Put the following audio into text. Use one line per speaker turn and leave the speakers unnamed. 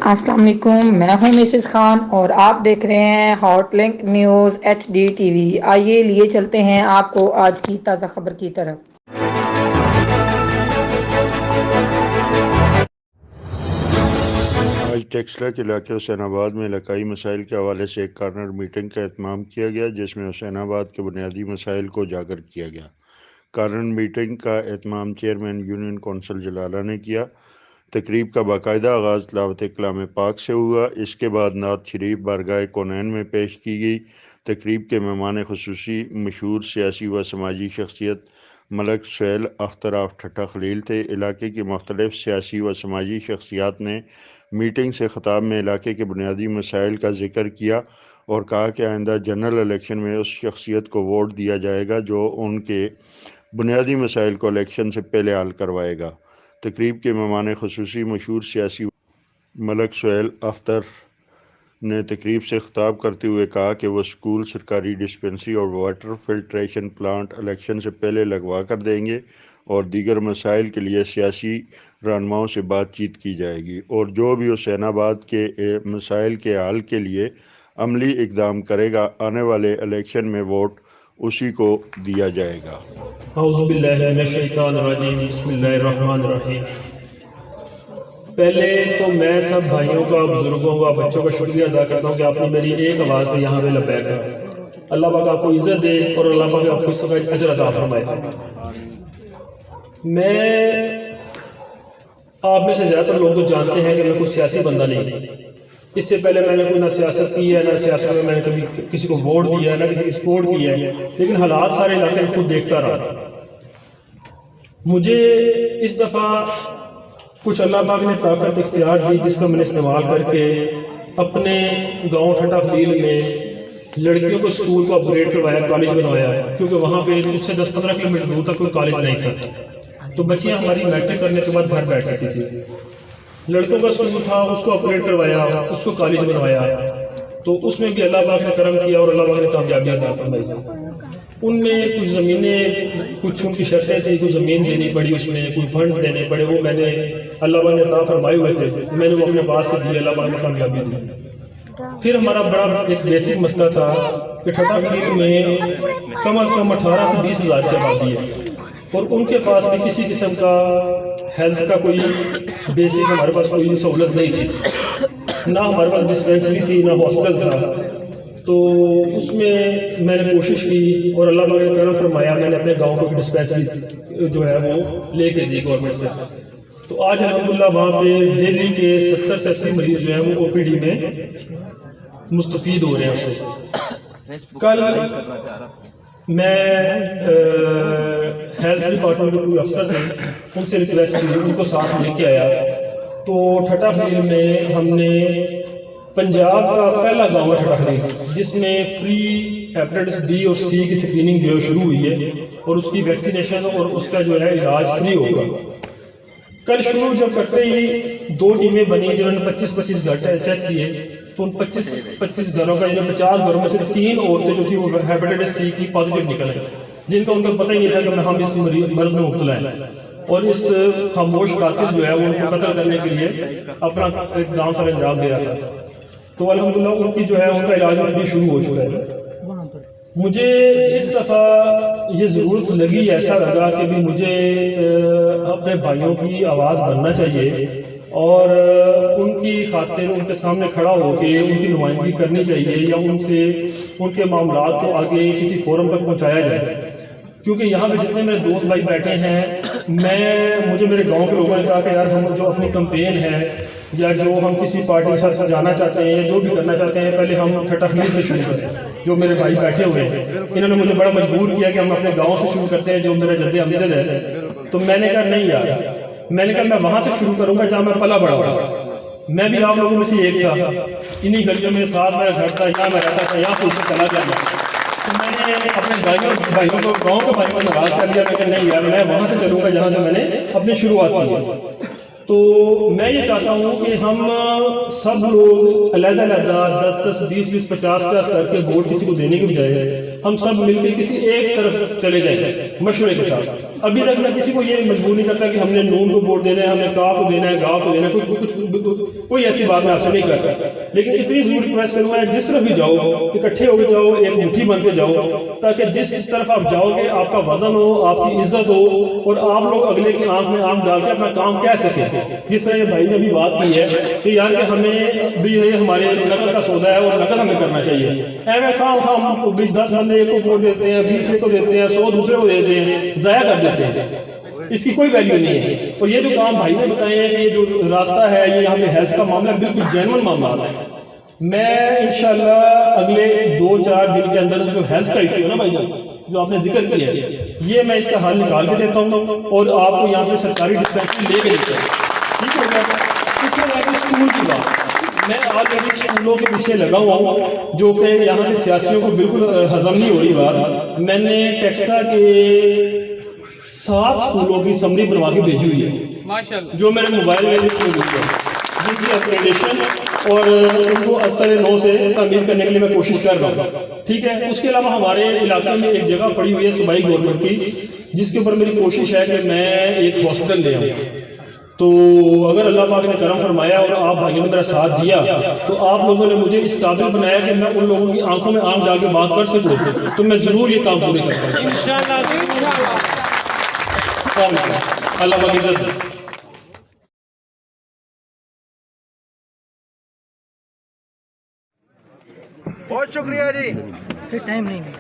السلام علیکم، میں ہوں مسز خان اور آپ دیکھ رہے ہیں Hot Link News HD TV۔ آئیے لیے چلتے ہیں آپ کو آج کی تازہ خبر کی طرف۔
آج ٹیکسلا کے علاقے حسین آباد میں علاقائی مسائل کے حوالے سے ایک کارنر میٹنگ کا اہتمام کیا گیا، جس میں حسین آباد کے بنیادی مسائل کو اجاگر کیا گیا۔ کارنر میٹنگ کا اہتمام چیئرمین یونین کونسل جلالہ نے کیا۔ تقریب کا باقاعدہ آغاز تلاوت کلام پاک سے ہوا، اس کے بعد نعت شریف بارگاہ کونین میں پیش کی گئی۔ تقریب کے مہمان خصوصی مشہور سیاسی و سماجی شخصیت ملک سہیل اختر آف ٹھٹہ خلیل تھے۔ علاقے کی مختلف سیاسی و سماجی شخصیات نے میٹنگ سے خطاب میں علاقے کے بنیادی مسائل کا ذکر کیا اور کہا کہ آئندہ جنرل الیکشن میں اس شخصیت کو ووٹ دیا جائے گا جو ان کے بنیادی مسائل کو الیکشن سے پہلے حل کروائے گا۔ تقریب کے مہمان خصوصی مشہور سیاسی ملک سہیل اختر نے تقریب سے خطاب کرتے ہوئے کہا کہ وہ سکول، سرکاری ڈسپنسری اور واٹر فلٹریشن پلانٹ الیکشن سے پہلے لگوا کر دیں گے اور دیگر مسائل کے لیے سیاسی رہنماؤں سے بات چیت کی جائے گی، اور جو بھی حسین آباد کے مسائل کے حل کے لیے عملی اقدام کرے گا آنے والے الیکشن میں ووٹ اسی کو دیا جائے گا۔
اعوذ باللہ من الشیطان الرجیم، بسم اللہ الرحمن الرحیم۔ پہلے تو میں سب بھائیوں کا، بزرگوں کا، بچوں کا شکریہ ادا کرتا ہوں کہ آپ نے میری ایک آواز پہ یہاں پہ لبیک کہا۔ اللہ پاک آپ کو عزت دے اور اللہ پاک آپ کو اس کا اجر عطا فرمائے۔ میں آپ میں سے زیادہ تر لوگ تو جانتے ہیں کہ میں کوئی سیاسی بندہ نہیں۔ اس سے پہلے میں نے کوئی نہ سیاست کی ہے، نہ سیاست میں نے کبھی کسی کو ووٹ دیا ہے، نہ کسی کی سپورٹ کی ہے، لیکن حالات سارے علاقے خود دیکھتا رہا۔ مجھے اس دفعہ کچھ اللہ پاک نے طاقت اختیار دی جس کا میں نے استعمال کر کے اپنے گاؤں ٹھٹہ خلیل میں لڑکیوں کو سکول کو اپگریڈ کروایا، کالج بنوایا، کیونکہ وہاں پہ اس سے 10-15 کلومیٹر دور تک کوئی کالج نہیں تھا، تو بچیاں ہماری میٹرک کرنے کے بعد گھر بیٹھ جاتی تھی۔ لڑکوں کا سکول تھا، اس کو اپگریڈ کروایا، اس کو کالج بنوایا، تو اس میں بھی اللہ پاک نے کرم کیا اور اللہ پاک نے کامیابی عطا فرمائی۔ ان میں کچھ زمینیں، کچھ ان کی شرطیں تھیں، کچھ زمین دینی پڑی، اس میں کوئی فنڈز دینے پڑے، وہ میں نے اللہ پاک نے عطا فرمائے ہوئے تھے، میں نے وہ اپنے پاس سے دیے، اللہ پاک نے کامیابی دی۔ پھر ہمارا بڑا ایک بیسک مسئلہ تھا کہ ٹھٹہ خلیل میں کم از کم 18 سے 20 ہزار کی آبادی ہے، اور ان کے پاس بھی کسی قسم کا ہیلتھ کا کوئی بیسک ہمارے پاس کوئی سہولت نہیں تھی، نہ ہمارے پاس ڈسپینسری تھی، نہ ہاسپٹل تھا۔ تو اس میں میں نے کوشش کی اور اللہ پاک نے کرم فرمایا، میں نے اپنے گاؤں کو ڈسپینسری جو ہے وہ لے کے دی گورنمنٹ سے۔ تو آج الحمدللہ وہاں پہ ڈیلی کے 70 سے 80 مریض جو ہیں وہ OPD میں مستفید ہو رہے ہیں اس سے۔ کل میں ہیلتھ ڈپارٹمنٹ کے کوئی افسر تھے، ان سے ریکویسٹ کی، ان کو ساتھ لے کے آیا، تو ٹھٹہ خلیل میں ہم نے پنجاب کا پہلا گاؤں ہے ٹھٹہ خلیل جس میں فری ہیپیٹائٹس B اور C کی سکریننگ جو ہے شروع ہوئی ہے، اور اس کی ویکسینیشن اور اس کا جو ہے علاج فری ہوگا۔ کل شروع جب کرتے ہی 2 ٹیمیں بنی جنہوں نے 25-25 گھر چیک کیے، تو ان 25 گھروں کا 50 گھروں میں صرف 3 عورتیں جو تھی وہ ہیپیٹائٹس C کی پازیٹیو نکل ہیں، جن کا ان کو پتہ ہی نہیں تھا کہ ہم اس مرض میں مبتلا ہیں، اور اس خاموش قاتل جو ہے وہ ان کو قتل کرنے کے لیے اپنا اقدام سر انجام دے رہا تھا۔ تو الحمدللہ ان کی جو ہے ان کا علاج فری شروع ہو چکا ہے۔ مجھے اس دفعہ یہ ضرورت لگی، ایسا لگا کہ بھی مجھے اپنے بھائیوں کی آواز بننا چاہیے اور ان کی خاطر ان کے سامنے کھڑا ہو کے ان کی نمائندگی کرنی چاہیے، یا ان سے ان کے معاملات کو آگے کسی فورم تک پہنچایا جائے، کیونکہ یہاں پہ جتنے میرے دوست بھائی بیٹھے ہیں، مجھے میرے گاؤں کے لوگوں نے کہا کہ یار ہم جو اپنی کمپین ہے یا جو ہم کسی پارٹی کے ساتھ جانا چاہتے ہیں یا جو بھی کرنا چاہتے ہیں، پہلے ہم ٹھٹہ خلیل سے شروع کریں۔ جو میرے بھائی بیٹھے ہوئے ہیں انہوں نے مجھے بڑا مجبور کیا کہ ہم اپنے گاؤں سے شروع کرتے ہیں جو میرا جد امجد ہے، تو میں نے کہا نہیں یار، میں نے کہا میں وہاں سے شروع کروں گا جہاں میں پلا بڑا ہوں۔ میں بھی آپ لوگوں میں سے ایک تھا، انہی گلیوں میں ساتھ میرا گھر تھا، یہاں میں رہتا تھا، یہاں سے چلا جانا، تو میں نے اپنے بھائیوں کو گاؤں کے بھائیوں کو ناراض کر لیا، میں کہ نہیں یار میں وہاں سے چلوں گا جہاں سے میں نے اپنی شروعات کی ہے۔ تو میں یہ چاہتا ہوں کہ ہم سب لوگ علیحدہ 10-10 20-20 50-50 کر کے ووٹ کسی کو دینے کے بجائے ہم سب مل کے کسی ایک طرف چلے جائیں مشورے کے ساتھ. ابھی تک میں کسی کو یہ مجبور نہیں کرتا کہ ہم نے نون کو ووٹ دینا ہے, ہم نے کا کو دینا ہے, گا کو دینا ہے, کوئی ایسی بات میں آپ سے نہیں کرتا. لیکن اتنی ضرور ریکویسٹ کروں گا جس طرف بھی جاؤ اکٹھے ہو کے جاؤ, ایک مٹھی بن کے جاؤ, تاکہ جس طرف آپ جاؤ گے آپ کا وزن ہو, آپ کی عزت ہو, اور آپ لوگ اگلے کی آنکھ میں آنکھ ڈال کے اپنا کام کہہ سکیں. جس طرح یہ بھائی نے بھی بات کی ہے کہ یار کہ ہمیں بھی یہ ہمارے نقد کا سودا ہے اور نقد ہمیں کرنا چاہیے. ایویں ہم 10 بندے ایک کو ووٹ دیتے ہیں, 20 ایک کو دیتے ہیں, 100 دوسرے کو دیتے ہیں, ضائع کر دیتے ہیں. اس کی کوئی ویلیو نہیں ہے. اور یہ جو کام بھائی نے بتائے ہیں کہ یہ جو راستہ ہے یہ یہاں پہ ہیلتھ کا معاملہ بالکل جینون معاملہ ہے. میں انشاءاللہ اگلے 2-4 دن کے اندر جو ہیلتھ کا ایشو ہے نا بھائی جان جو آپ نے ذکر کیا ہے, یہ میں اس کا حل نکال کے دیتا ہوں اور آپ کو یہاں پہ سرکاری ڈسپینسری لے کے دیتا ہوں. ٹھیک ہو گیا. اس میں آگے اسکول کی بات, میں آلریڈی اسکولوں کے پیچھے لگا ہوا ہوں جو کہ یہاں کے سیاسیوں کو بالکل ہضم نہیں ہو رہی بات. میں نے ٹیکسٹا کے 7 اسکولوں کی سمری بنوا کے بھیجی ہوئی ہے جو میرے موبائل میں جن کی اپگریڈیشن اور ان کو اثر 9 سے تعمیر کرنے کے لیے میں کوشش کر رہا ہوں. ٹھیک ہے. اس کے علاوہ ہمارے علاقے میں ایک جگہ پڑی ہوئی ہے صوبائی گورنمنٹ کی جس کے اوپر میری کوشش ہے کہ میں ایک ہاسپٹل لے آؤں. تو اگر اللہ پاک نے کرم فرمایا اور آپ بھائیوں نے میرا ساتھ دیا تو آپ لوگوں نے مجھے اس قابل بنایا کہ میں ان لوگوں کی آنکھوں میں آنکھ ڈال کے بات کر سکوں, تو میں ضرور یہ کام پورے کرتا ہوں انشاءاللہ. اللہ پاک عزت دے.
بہت شکریہ جی. ٹائم نہیں ملتا.